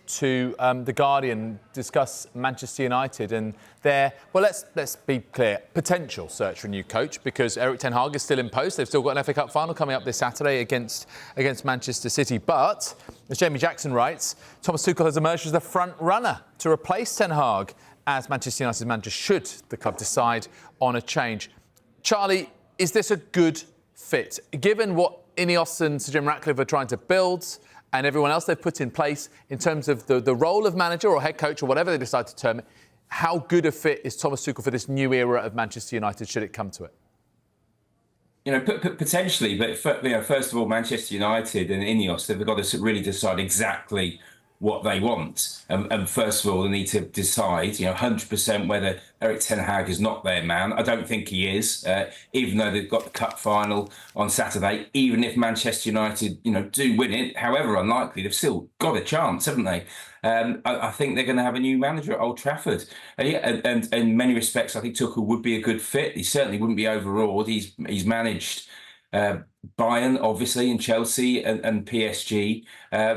to The Guardian discuss Manchester United and their, well, let's be clear, potential search for a new coach, because Erik ten Hag is still in post. They've still got an FA Cup final coming up this Saturday against Manchester City. But, as Jamie Jackson writes, Thomas Tuchel has emerged as the front runner to replace ten Hag as Manchester United's manager should the club decide on a change. Charlie, is this a good fit? Given what Ineos and Sir Jim Ratcliffe are trying to build and everyone else they've put in place in terms of the role of manager or head coach or whatever they decide to term it, how good a fit is Thomas Tuchel for this new era of Manchester United, should it come to it? You know, potentially, but first of all, Manchester United and Ineos, they've got to really decide exactly what they want. And first of all, they need to decide, 100% whether Erik ten Hag is not their man. I don't think he is, even though they've got the cup final on Saturday. Even if Manchester United, do win it, however unlikely, they've still got a chance, haven't they? I think they're going to have a new manager at Old Trafford. And in many respects, I think Tuchel would be a good fit. He certainly wouldn't be overawed. He's managed Bayern, obviously, and Chelsea and PSG,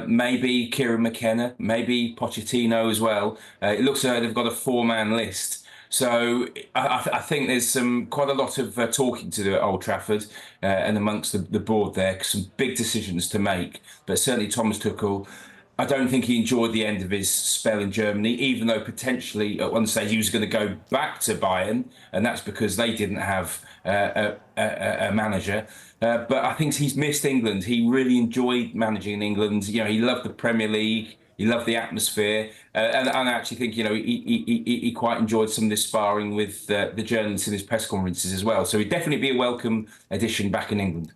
maybe Kieran McKenna, maybe Pochettino as well. It looks like they've got a four-man list. So I think there's quite a lot of talking to do at Old Trafford and amongst the board there, some big decisions to make. But certainly Thomas Tuchel, I don't think he enjoyed the end of his spell in Germany, even though potentially at one stage he was going to go back to Bayern, and that's because they didn't have a manager. But I think he's missed England. He really enjoyed managing in England. He loved the Premier League. He loved the atmosphere. And I actually think, he quite enjoyed some of the sparring with the journalists in his press conferences as well. So he'd definitely be a welcome addition back in England.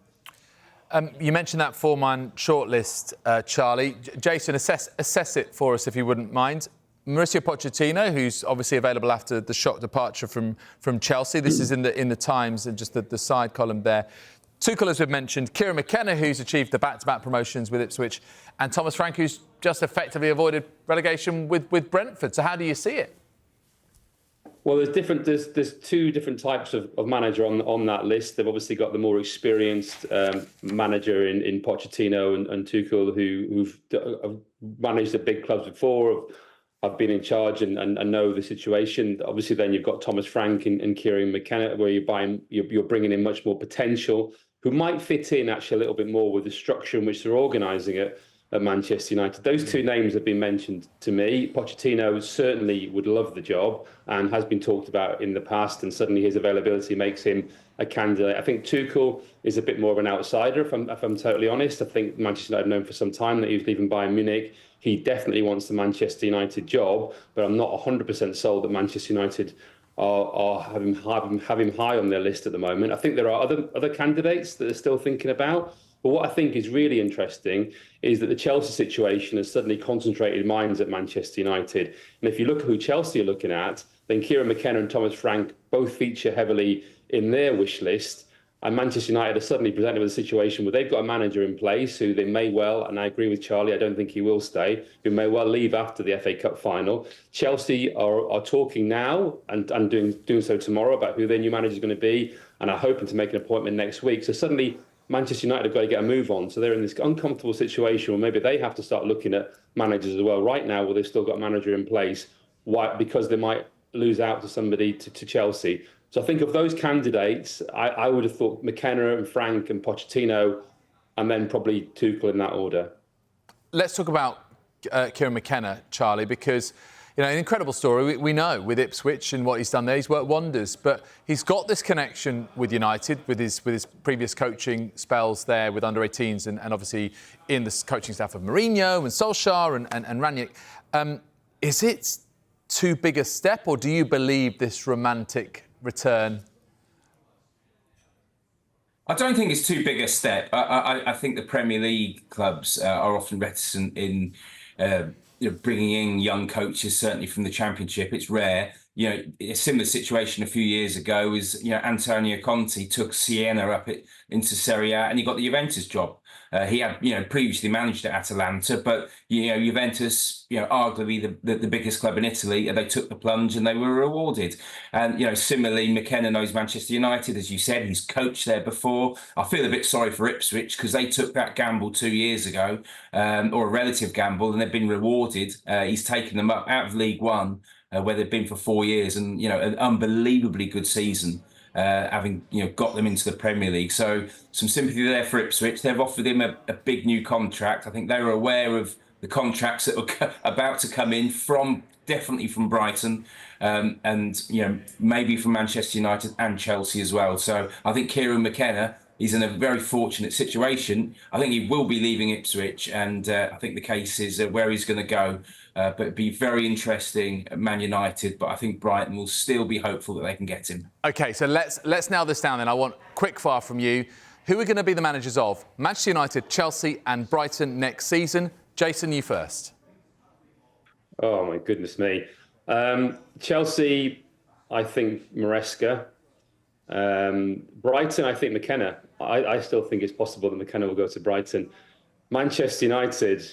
You mentioned that four-man shortlist, Charlie. Jason, assess it for us if you wouldn't mind. Mauricio Pochettino, who's obviously available after the shock departure from Chelsea. This is in the Times and just the side column there. Tuchel, as we've mentioned, Kieran McKenna, who's achieved the back-to-back promotions with Ipswich, and Thomas Frank, who's just effectively avoided relegation with Brentford. So how do you see it? Well, there's two different types of manager on that list. They've obviously got the more experienced manager in Pochettino and Tuchel, who've managed at big clubs before, have been in charge and know the situation. Obviously, then you've got Thomas Frank and Kieran McKenna, where you're bringing in much more potential, who might fit in actually a little bit more with the structure in which they're organising it at Manchester United. Those two names have been mentioned to me. Pochettino certainly would love the job and has been talked about in the past, and suddenly his availability makes him a candidate. I think Tuchel is a bit more of an outsider, if I'm totally honest. I think Manchester United have known for some time that he was leaving Bayern Munich. He definitely wants the Manchester United job, but I'm not 100% sold that Manchester United are have him high on their list at the moment. I think there are other candidates that they're still thinking about. But what I think is really interesting is that the Chelsea situation has suddenly concentrated minds at Manchester United. And if you look at who Chelsea are looking at, then Kieran McKenna and Thomas Frank both feature heavily in their wish list. And Manchester United are suddenly presented with a situation where they've got a manager in place who they may well, and I agree with Charlie, I don't think he will stay, who may well leave after the FA Cup final. Chelsea are talking now and doing so tomorrow about who their new manager is going to be, and are hoping to make an appointment next week. So suddenly Manchester United have got to get a move on. So they're in this uncomfortable situation where maybe they have to start looking at managers as well. Right now, where they've still got a manager in place, why? Because they might lose out to somebody to Chelsea. So I think of those candidates, I would have thought McKenna and Frank and Pochettino, and then probably Tuchel in that order. Let's talk about Kieran McKenna, Charlie, because an incredible story. We know with Ipswich and what he's done there, he's worked wonders. But he's got this connection with United, with his previous coaching spells there with under-18s and obviously in the coaching staff of Mourinho and Solskjaer and Rangnick. Is it too big a step, or do you believe this romantic return? I don't think it's too big a step. I think the Premier League clubs are often reticent in bringing in young coaches, certainly from the Championship. It's rare. a similar situation a few years ago was, Antonio Conte took Siena up into Serie A and he got the Juventus job. He had, previously managed at Atalanta, but, Juventus, arguably the biggest club in Italy, and they took the plunge and they were rewarded. And, similarly, McKenna knows Manchester United, as you said, he's coached there before. I feel a bit sorry for Ipswich because they took that gamble 2 years ago, or a relative gamble, and they've been rewarded. He's taken them up out of League One, where they've been for 4 years, and an unbelievably good season, having got them into the Premier League. So some sympathy there for Ipswich. They've offered him a big new contract. I think they were aware of the contracts that were about to come in definitely from Brighton, and maybe from Manchester United and Chelsea as well. So I think Kieran McKenna, he's in a very fortunate situation. I think he will be leaving Ipswich, and I think the case is where he's going to go. But it'd be very interesting at Man United. But I think Brighton will still be hopeful that they can get him. OK, so let's nail this down then. I want quick fire from you. Who are going to be the managers of Manchester United, Chelsea and Brighton next season? Jason, you first. Oh, my goodness me. Chelsea, I think Maresca. Brighton, I think McKenna. I still think it's possible that McKenna will go to Brighton. Manchester United,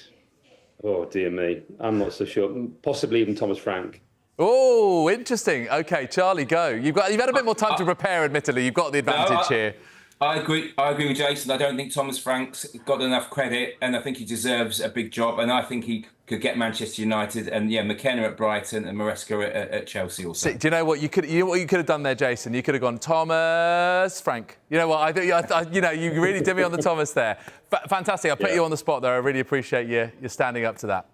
oh dear me, I'm not so sure. Possibly even Thomas Frank. Oh, interesting. OK, Charlie, go. You've had a bit more time to prepare, admittedly. You've got the advantage here. I agree with Jason. I don't think Thomas Frank's got enough credit, and I think he deserves a big job, and I think he could get Manchester United, and McKenna at Brighton and Maresca at Chelsea also. Do you know what you could have done there, Jason? You could have gone Thomas Frank. You know what? You really did me on the Thomas there. Fantastic. I put you on the spot there. I really appreciate you standing up to that.